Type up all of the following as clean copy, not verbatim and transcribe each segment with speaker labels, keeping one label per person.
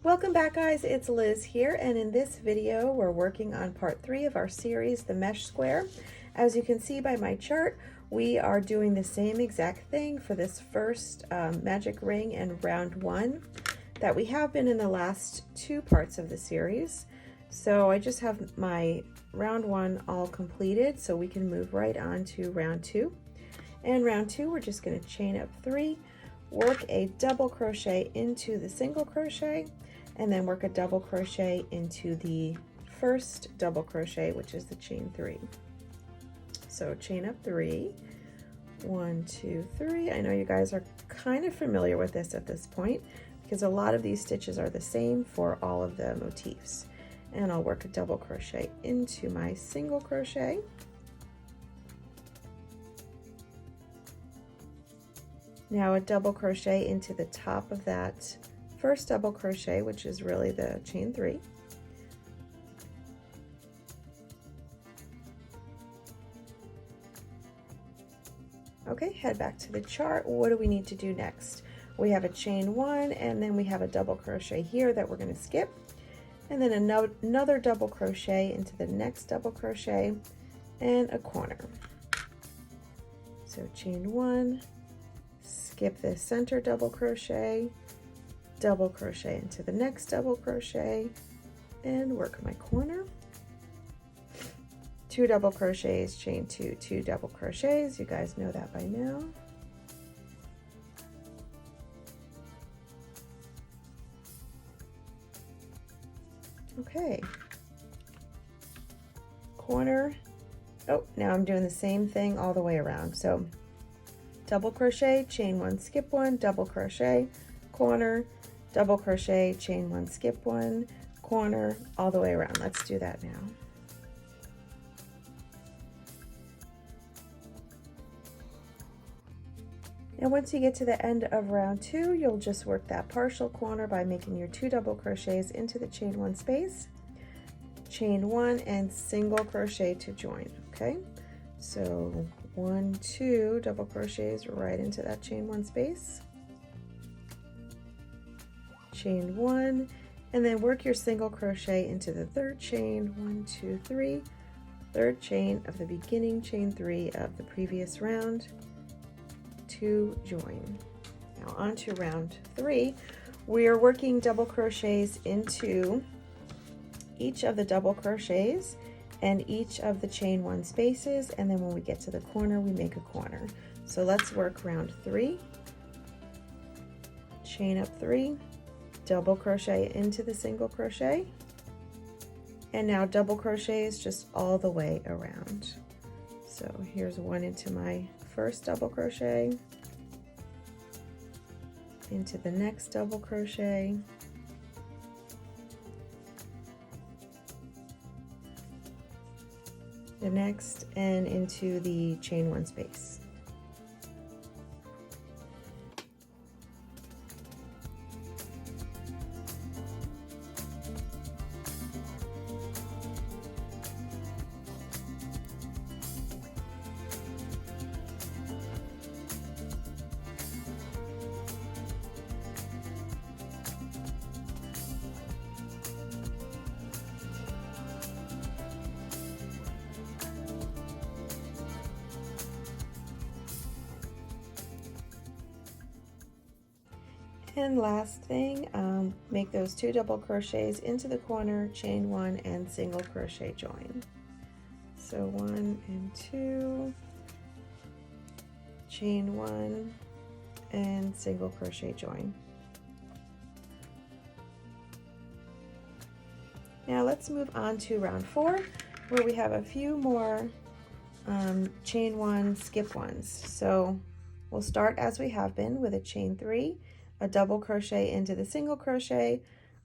Speaker 1: Welcome back, guys. It's Liz here, and in this video we're working on part 3 of our series, the mesh square. As you can see by my chart, we are doing the same exact thing for this first magic ring and round 1 that we have been in the last 2 parts of the series. So I just have my round 1 all completed, so we can move right on to round 2. And round 2, we're just going to chain up 3, work a double crochet into the single crochet, and then work a double crochet into the first double crochet, which is the chain 3. So chain up 3, 1, 2, 3. I know you guys are kind of familiar with this at this point because a lot of these stitches are the same for all of the motifs. And I'll work a double crochet into my single crochet. Now a double crochet into the top of that first double crochet, which is really the chain 3. Okay, head back to the chart. What do we need to do next? We have a chain 1, and then we have a double crochet here that we're going to skip, and then another double crochet into the next double crochet and a corner. So chain 1, skip the center double crochet, double crochet into the next double crochet, and work my corner. 2 double crochets, chain 2, 2 double crochets. You guys know that by now. Okay. Corner. Oh, now I'm doing the same thing all the way around. So double crochet, chain 1, skip 1, double crochet, corner, double crochet, chain 1, skip 1, corner, all the way around. Let's do that now. And once you get to the end of round 2, you'll just work that partial corner by making your 2 double crochets into the chain 1 space, chain 1, and single crochet to join. Okay, so 1, 2 double crochets right into that chain 1 space, chain 1, and then work your single crochet into the third chain, 1, 2, 3, third chain of the beginning chain 3 of the previous round to join. Now on to round 3. We are working double crochets into each of the double crochets and each of the chain 1 spaces, and then when we get to the corner we make a corner. So let's work round 3, chain up 3, double crochet into the single crochet, and now double crochets just all the way around. So here's 1 into my first double crochet, into the next double crochet, the next, and into the chain 1 space. And last thing, make those 2 double crochets into the corner, chain 1, and single crochet join. So 1 and 2, chain 1, and single crochet join. Now let's move on to round 4, where we have a few more chain 1, skip 1s. So we'll start as we have been with a chain 3, a double crochet into the single crochet,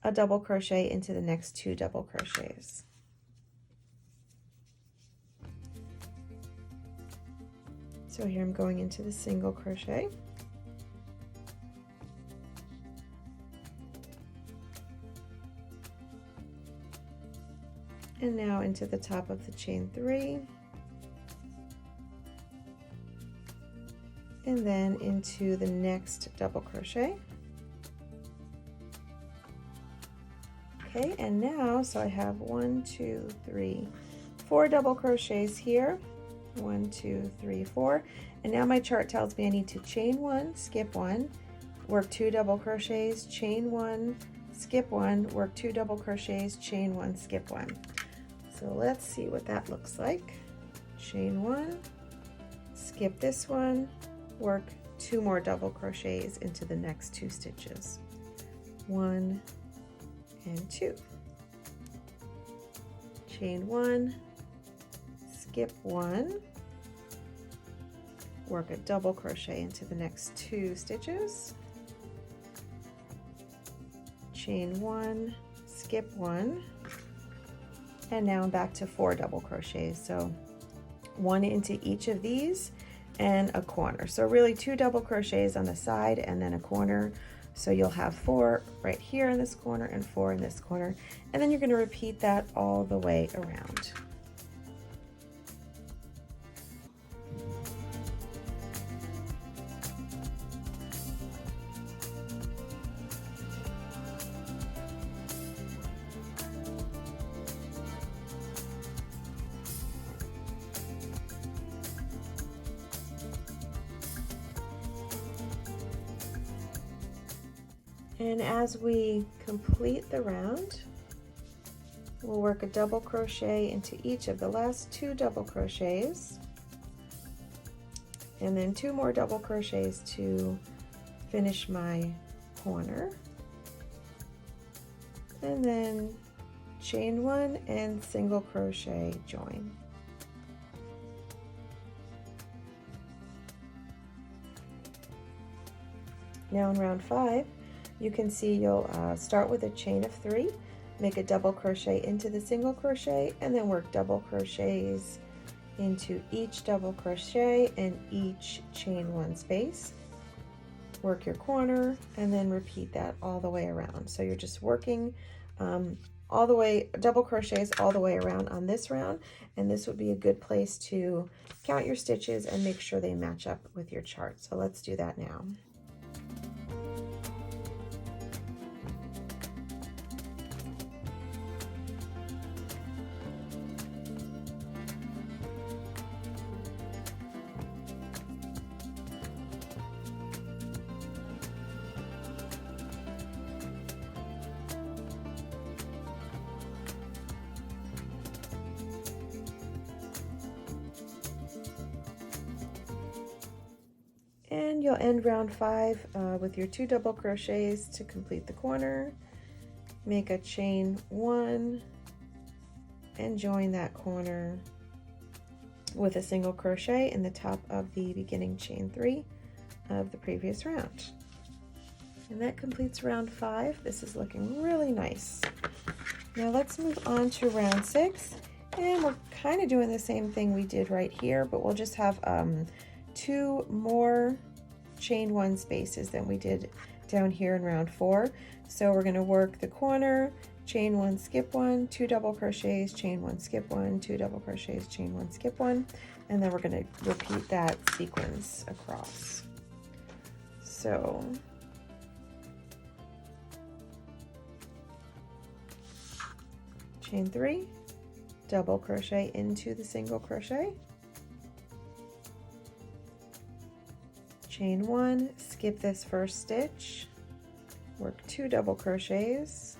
Speaker 1: a double crochet into the next 2 double crochets. So here I'm going into the single crochet, and now into the top of the chain 3, and then into the next double crochet, Okay, and now, so I have 1, 2, 3, 4 double crochets here. 1, 2, 3, 4. And now my chart tells me I need to chain 1, skip 1, work 2 double crochets, chain 1, skip 1, work 2 double crochets, chain 1, skip 1. So let's see what that looks like. Chain 1, skip this one, work 2 more double crochets into the next 2 stitches. 1 and 2. Chain 1, skip 1, work a double crochet into the next 2 stitches. Chain 1, skip 1, and now I'm back to 4 double crochets. So 1 into each of these and a corner. So really 2 double crochets on the side and then a corner. So you'll have 4 right here in this corner and 4 in this corner. And then you're going to repeat that all the way around. And as we complete the round, we'll work a double crochet into each of the last 2 double crochets, and then 2 more double crochets to finish my corner, and then chain 1 and single crochet join. Now in round 5, you can see you'll start with a chain of 3, make a double crochet into the single crochet, and then work double crochets into each double crochet and each chain 1 space. Work your corner and then repeat that all the way around. So you're just working all the way, double crochets all the way around on this round, and this would be a good place to count your stitches and make sure they match up with your chart. So let's do that now. And you'll end round 5 with your 2 double crochets to complete the corner. Make a chain 1 and join that corner with a single crochet in the top of the beginning chain 3 of the previous round. And that completes round 5. This is looking really nice. Now let's move on to round 6, and we're kind of doing the same thing we did right here, but we'll just have 2 more chain 1 spaces than we did down here in round 4. So we're going to work the corner, chain 1, skip 1, 2 double crochets, chain 1, skip 1, 2 double crochets, chain 1, skip 1, and then we're going to repeat that sequence across. So chain 3, double crochet into the single crochet, chain 1, skip this first stitch, work 2 double crochets,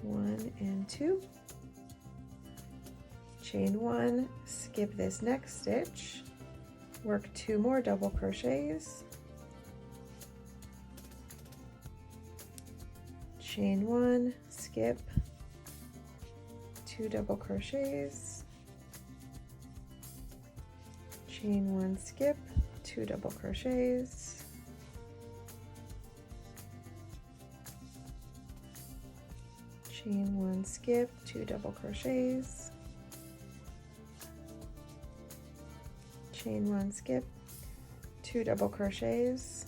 Speaker 1: 1 and 2, chain 1, skip this next stitch, work 2 more double crochets, chain 1, skip, 2 double crochets, chain 1, skip, 2 double crochets, chain 1, skip, 2 double crochets, chain 1, skip, 2 double crochets,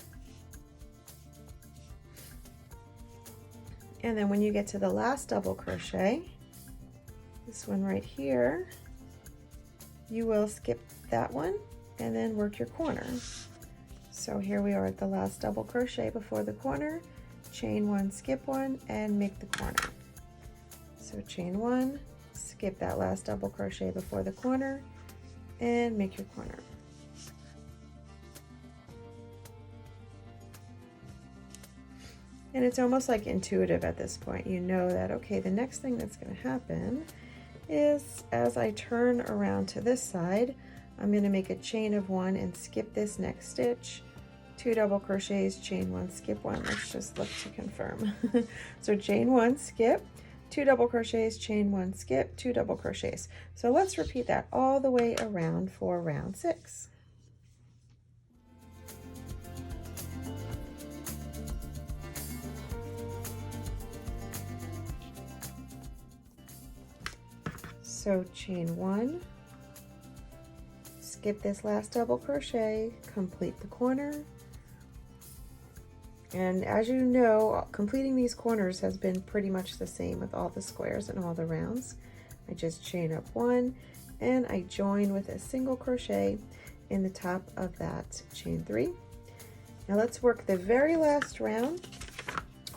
Speaker 1: and then when you get to the last double crochet, this one right here, you will skip that one and then work your corner. So here we are at the last double crochet before the corner, chain one, skip one, and make the corner. So chain one, skip that last double crochet before the corner, and make your corner. And it's almost like intuitive at this point. You know that, okay, the next thing that's going to happen is as I turn around to this side, I'm going to make a chain of one and skip this next stitch, 2 double crochets, chain one, skip one. Let's just look to confirm. So chain one, skip, 2 double crochets, chain one, skip, 2 double crochets. So let's repeat that all the way around for round 6. So chain one, skip this last double crochet, complete the corner. And as you know, completing these corners has been pretty much the same with all the squares and all the rounds. I just chain up one and I join with a single crochet in the top of that chain 3. Now let's work the very last round,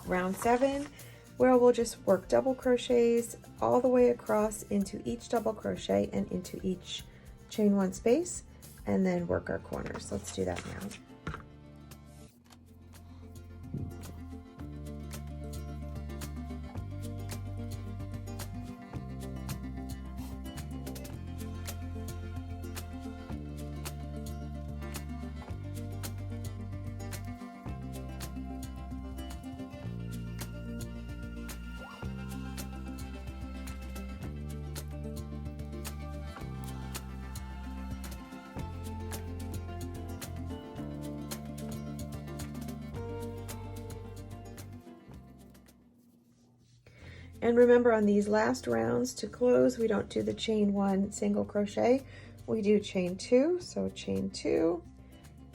Speaker 1: round 7, where we'll just work double crochets all the way across into each double crochet and into each chain one space, and then work our corners. Let's do that now. And remember, on these last rounds to close, we don't do the chain one single crochet, we do chain 2. So chain 2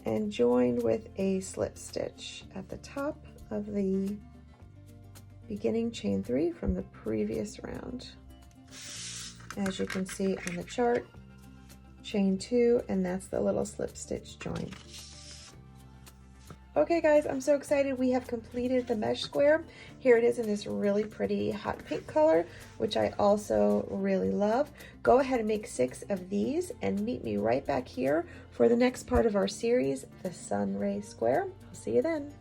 Speaker 1: and join with a slip stitch at the top of the beginning chain 3 from the previous round. As you can see on the chart, chain 2, and that's the little slip stitch join. Okay guys, I'm so excited. We have completed the mesh square. Here it is in this really pretty hot pink color, which I also really love. Go ahead and make 6 of these and meet me right back here for the next part of our series, the sun ray square. I'll see you then.